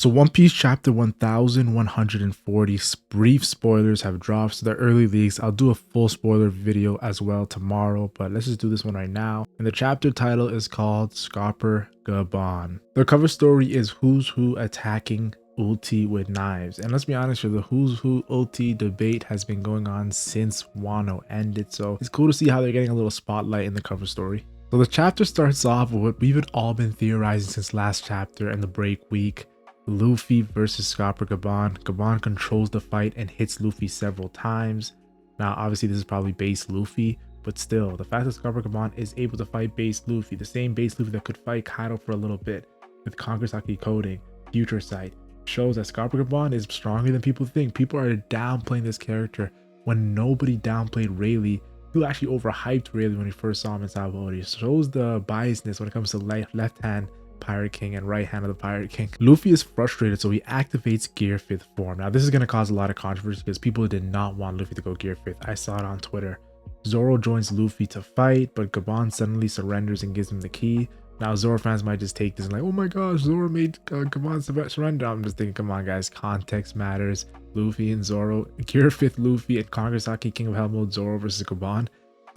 So One Piece chapter 1140 brief spoilers have dropped. So the early leaks, I'll do a full spoiler video as well tomorrow, but let's just do this one right now. And the chapter title is called Scarper Gabon. The cover story is Who's Who attacking Ulti with knives. And let's be honest here, the Who's Who Ulti debate has been going on since Wano ended. So it's cool to see how they're getting a little spotlight in the cover story. So the chapter starts off with what we've all been theorizing since last chapter and the break week. Luffy versus Scarper Gabon. Gabon controls the fight and hits Luffy several times. Now, obviously, this is probably base Luffy, but still, the fact that Scarper Gabon is able to fight base Luffy, the same base Luffy that could fight Kaido for a little bit with Kangasaki coding, Future Sight, shows that Scarper Gabon is stronger than people think. People are downplaying this character when nobody downplayed Rayleigh. People actually overhyped Rayleigh when we first saw him in Sabaody. It shows the biasness when it comes to left hand Pirate King and right hand of the Pirate King. Luffy is frustrated, so he activates Gear 5th form. Now this is going to cause a lot of controversy because people did not want Luffy to go Gear 5th. I saw it on Twitter. Zoro joins Luffy to fight, but Gabon suddenly surrenders and gives him the key. Now Zoro fans might just take this and like, oh my gosh, Zoro made Gabon surrender. I'm just thinking, come on guys, context matters. Luffy and Zoro, Gear 5th Luffy and Kangasaki King of Hell mode Zoro versus Gabon.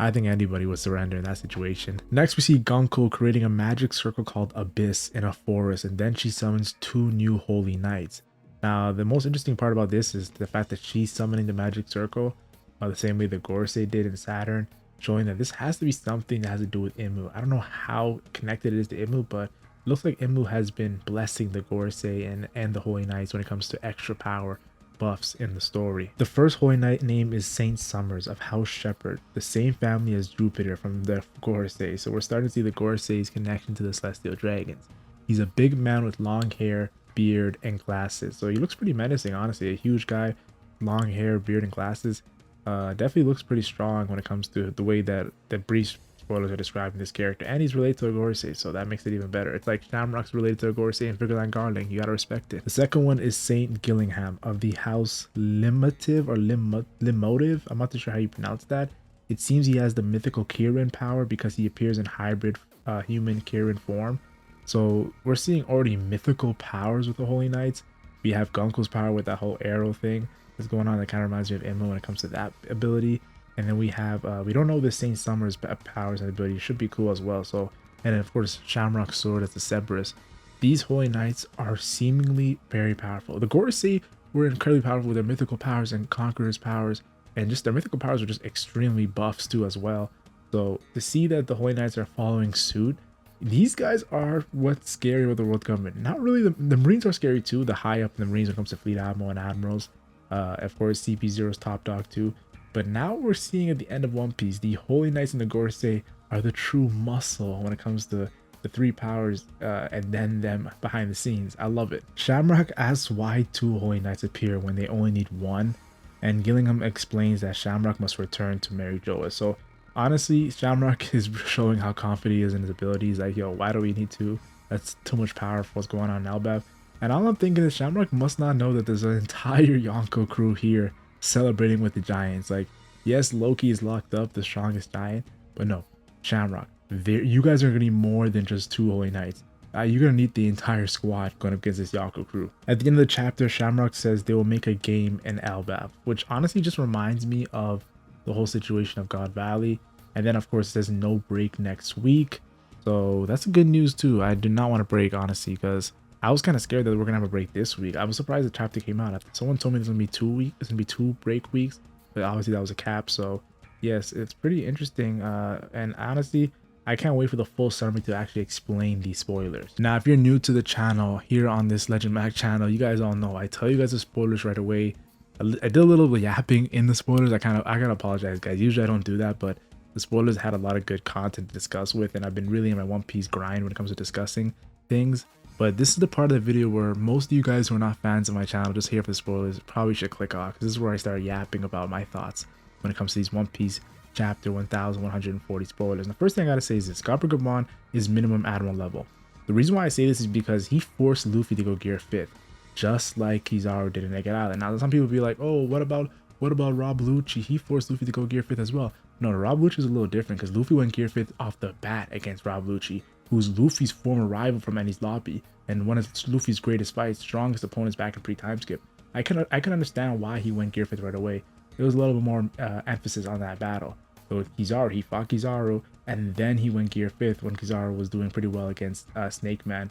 I think anybody would surrender in that situation. Next, we see Gonko creating a magic circle called Abyss in a forest, and then she summons 2 new Holy Knights. Now, the most interesting part about this is the fact that she's summoning the magic circle the same way the Gorosei did in Saturn, showing that this has to be something that has to do with Immu. I don't know how connected it is to Immu, but it looks like Immu has been blessing the Gorosei and the Holy Knights when it comes to extra power buffs in the story. The first Holy Knight name is Saint Summers of House Shepherd, the same family as Jupiter from the Gorosei. So we're starting to see the Gorosei's connection to the Celestial Dragons. He's a big man with long hair, beard, and glasses. So he looks pretty menacing, honestly. A huge guy, long hair, beard, and glasses. Definitely looks pretty strong when it comes to the way that the brief spoilers are describing this character, and he's related to a Gorosei, so that makes it even better. It's like Shamrock's related to a Gorosei and Figureline Garling. You gotta respect it. The second one is Saint Gillingham of the House Limotive or Limotive. I'm not too sure how you pronounce that. It seems he has the mythical Kirin power because he appears in hybrid human Kirin form. So we're seeing already mythical powers with the Holy Knights. We have Gonko's power with that whole arrow thing that's going on that kind of reminds me of Immu when it comes to that ability. And then we have, we don't know the Saint Summers powers and ability. It should be cool as well. So, and then of course, Shamrock's sword as the Cerberus. These Holy Knights are seemingly very powerful. The Gorosei were incredibly powerful with their mythical powers and Conqueror's powers. And just their mythical powers are just extremely buffs too as well. So to see that the Holy Knights are following suit, these guys are what's scary with the world government. Not really, the Marines are scary too. The high up in the Marines when it comes to Fleet Admiral and Admirals. Of course, CP0's top dog too. But now we're seeing at the end of One Piece, the Holy Knights and the Gorosei are the true muscle when it comes to the 3 powers and then them behind the scenes. I love it. Shamrock asks why 2 Holy Knights appear when they only need 1. And Gillingham explains that Shamrock must return to Mary Joa. So honestly, Shamrock is showing how confident he is in his abilities. Like, yo, why do we need 2? That's too much power for what's going on in Elbaf. And all I'm thinking is Shamrock must not know that there's an entire Yonko crew here celebrating with the giants. Like, yes, Loki is locked up, the strongest giant, but no, Shamrock, you guys are gonna need more than just 2 Holy Knights. You're gonna need the entire squad going up against this Yonko crew. At the end of the chapter, Shamrock says they will make a game in Elbaf, which honestly just reminds me of the whole situation of God Valley. And then of course it says no break next week, so that's good news too. I do not want to break, honestly, because I was kind of scared that we're gonna have a break this week. I was surprised the chapter came out. Someone told me there's gonna be 2 weeks. It's gonna be 2 break weeks, but obviously that was a cap. So yes, it's pretty interesting. And honestly, I can't wait for the full summary to actually explain these spoilers. Now, if you're new to the channel here on this LegendMac channel, you guys all know I tell you guys the spoilers right away. I did a little yapping in the spoilers. I gotta apologize, guys. Usually I don't do that, but the spoilers had a lot of good content to discuss with, and I've been really in my One Piece grind when it comes to discussing things. But this is the part of the video where most of you guys who are not fans of my channel, just here for the spoilers, probably should click off, because this is where I start yapping about my thoughts when it comes to these One Piece chapter 1140 spoilers. And the first thing I gotta say is this: Scarper Gabon is minimum Admiral level. The reason why I say this is because he forced Luffy to go Gear 5th, just like Kizaru did in Naked Island. Now, some people be like, oh, what about Rob Lucci? He forced Luffy to go Gear 5th as well. No, Rob Lucci is a little different because Luffy went Gear 5th off the bat against Rob Lucci. who's Luffy's former rival from Enies Lobby and one of Luffy's greatest fights, strongest opponents back in pre-time skip. I can understand why he went Gear 5th right away. There was a little bit more emphasis on that battle. So with Kizaru, he fought Kizaru, and then he went Gear 5th when Kizaru was doing pretty well against Snake Man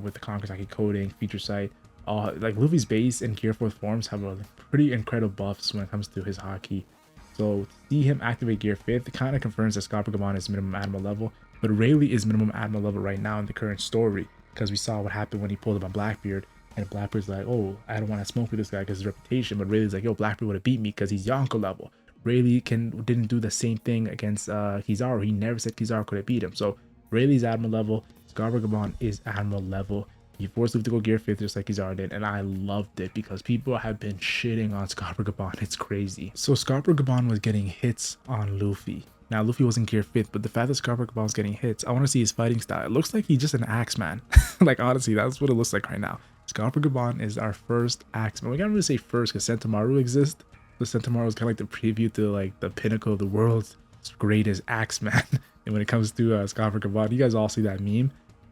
with the Kankasaki coding, feature sight. Like Luffy's base and Gear 4th forms have a pretty incredible buffs when it comes to his haki. So to see him activate Gear 5th kind of confirms that Scarpa is minimum Admiral level, but Rayleigh is minimum Admiral level right now in the current story, because we saw what happened when he pulled up on Blackbeard, and Blackbeard's like, oh, I don't want to smoke with this guy because his reputation, but Rayleigh's like, yo, Blackbeard would have beat me because he's Yonko level. Rayleigh didn't do the same thing against Kizaru. He never said Kizaru could have beat him. So Rayleigh's Admiral level, Scarpa is Admiral level. He forced Luffy to go Gear 5th just like Kizaru did, and I loved it because people have been shitting on Scarpa. It's crazy. So Scarpa was getting hits on Luffy. Now Luffy wasn't Gear 5th, but the fact that Scarpa was getting hits, I want to see his fighting style. It looks like he's just an Axeman. Like honestly, that's what it looks like right now. Scarpa is our first Axeman. We can't really say first because Sentomaru exists. But Sentomaru is kind of like the preview to like the pinnacle of the world's greatest Axeman. And when it comes to Scarpa, you guys all see that meme.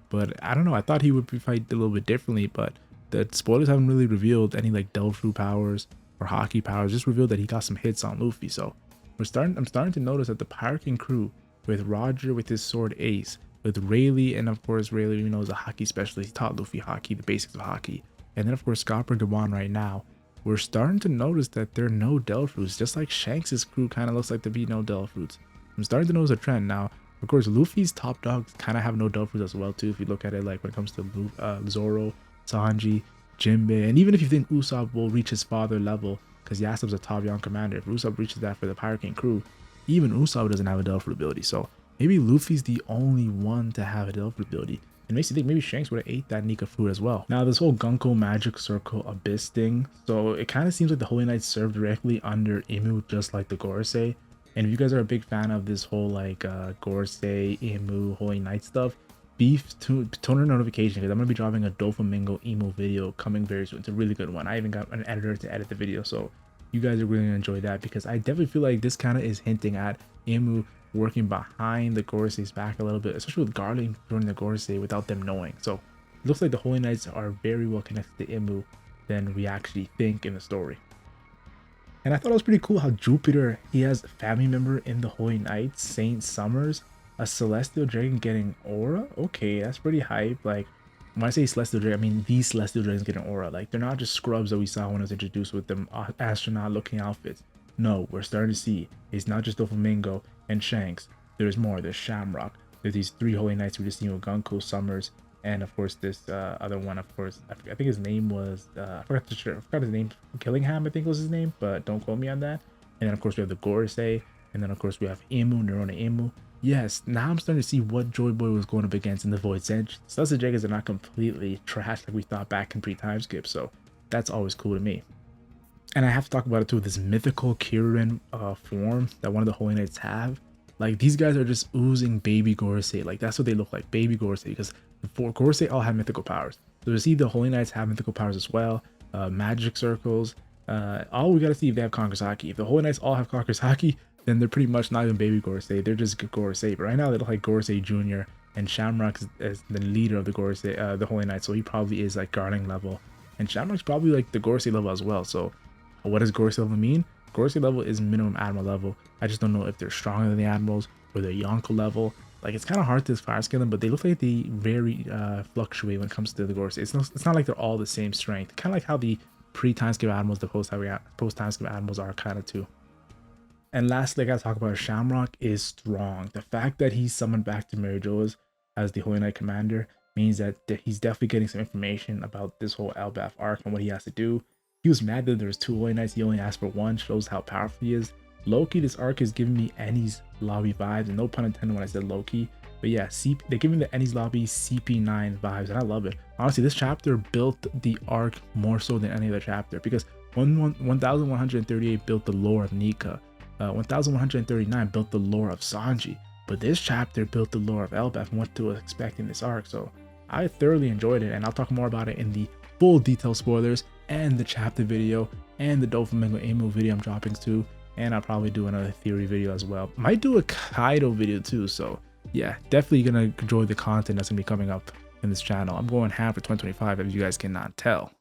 But I don't know, I thought he would fight a little bit differently, but the spoilers haven't really revealed any like Delphi powers or haki powers, just revealed that he got some hits on Luffy. So I'm starting to notice that the Pirate King crew, with Roger with his sword Ace, with Rayleigh, and of course Rayleigh, you know, is a haki specialist. He taught Luffy haki, the basics of haki. And then of course Scarpa right now, we're starting to notice that there are no Delphi, just like Shanks' crew kind of looks like there be no Delphi. I'm starting to notice a trend now. Of course, Luffy's top dogs kind of have no Delphus as well too. If you look at it, like when it comes to Zoro, Sanji, Jinbei, and even if you think Usopp will reach his father level, because Yasop's a top young commander, if Usopp reaches that for the Pirate King crew, even Usopp doesn't have a Delphi ability. So maybe Luffy's the only one to have a Delphi ability. It makes you think maybe Shanks would have ate that Nika fruit as well. Now this whole Gunko Magic Circle Abyss thing, so it kind of seems like the Holy Knights serve directly under Imu, just like the Gorosei. And if you guys are a big fan of this whole like Gorosei, Imu, Holy Knight stuff, turn on notification because I'm going to be dropping a Doflamingo Emu video coming very soon. It's a really good one. I even got an editor to edit the video, so you guys are really going to enjoy that because I definitely feel like this kind of is hinting at Imu working behind the Gorosei's back a little bit, especially with Garland joining the Gorosei without them knowing. So it looks like the Holy Knights are very well connected to Imu than we actually think in the story. And I thought it was pretty cool how Jupiter, he has a family member in the Holy Knights, Saint Summers, a Celestial Dragon getting aura. Okay, that's pretty hype. Like when I say Celestial Dragon, I mean these Celestial Dragons getting aura. Like they're not just scrubs that we saw when it was introduced with them astronaut looking outfits. No, we're starting to see it's not just Doflamingo and Shanks. There's more. There's Shamrock. There's these 3 Holy Knights we just seen with Gunko, Summers, and of course this other one, of course, I think his name was I forgot his name. Killingham, I think was his name, but don't quote me on that. And then of course we have the Gorosei, and then of course we have Imu, Nerona Imu. Yes, now I'm starting to see what Joy Boy was going up against in the Void Edge. Celestial Dragons are not completely trash like we thought back in pre-time skip, so that's always cool to me. And I have to talk about it too, this mythical Kirin form that one of the Holy Knights have. Like these guys are just oozing baby Gorosei. Like that's what they look like, baby Gorosei, because the 4 Gorosei all have mythical powers. So to see the Holy Knights have mythical powers as well, magic circles, all we gotta see if they have Conqueror's Haki. If the Holy Knights all have Conqueror's Haki, then they're pretty much not even baby Gorosei, they're just Gorosei. But right now they look like Gorosei Jr. and Shamrock is the leader of the Gorosei, the Holy Knight, so he probably is like guarding level. And Shamrock's probably like the Gorosei level as well. So what does Gorosei level mean? Gorosei level is minimum Admiral level. I just don't know if they're stronger than the Admirals or they're Yonko level. Like it's kind of hard to fire scale them, but they look like they very fluctuate when it comes to the Gorosei. It's not like they're all the same strength. Kind of like how the pre-time skip Admirals, the post-time skip Admirals are kind of too. And lastly, I gotta talk about Shamrock is strong. The fact that he's summoned back to Mary Jo's as the Holy Knight commander means that he's definitely getting some information about this whole Elbaf arc and what he has to do. He was mad that there was 2 Holy Knights, he only asked for 1, shows how powerful he is. Loki, this arc is giving me Enies Lobby vibes, and no pun intended when I said Loki. But yeah, they're giving the Enies Lobby CP9 vibes, and I love it. Honestly, this chapter built the arc more so than any other chapter, because 1138 built the lore of Nika. 1139 built the lore of Sanji, but this chapter built the lore of Elbaf and what to expect in this arc. So I thoroughly enjoyed it, and I'll talk more about it in the full detailed spoilers and the chapter video and the Doflamingo Emu video I'm dropping too, and I'll probably do another theory video as well. Might do a Kaido video too, so yeah, definitely gonna enjoy the content that's gonna be coming up in this channel. I'm going ham for 2025, if you guys cannot tell.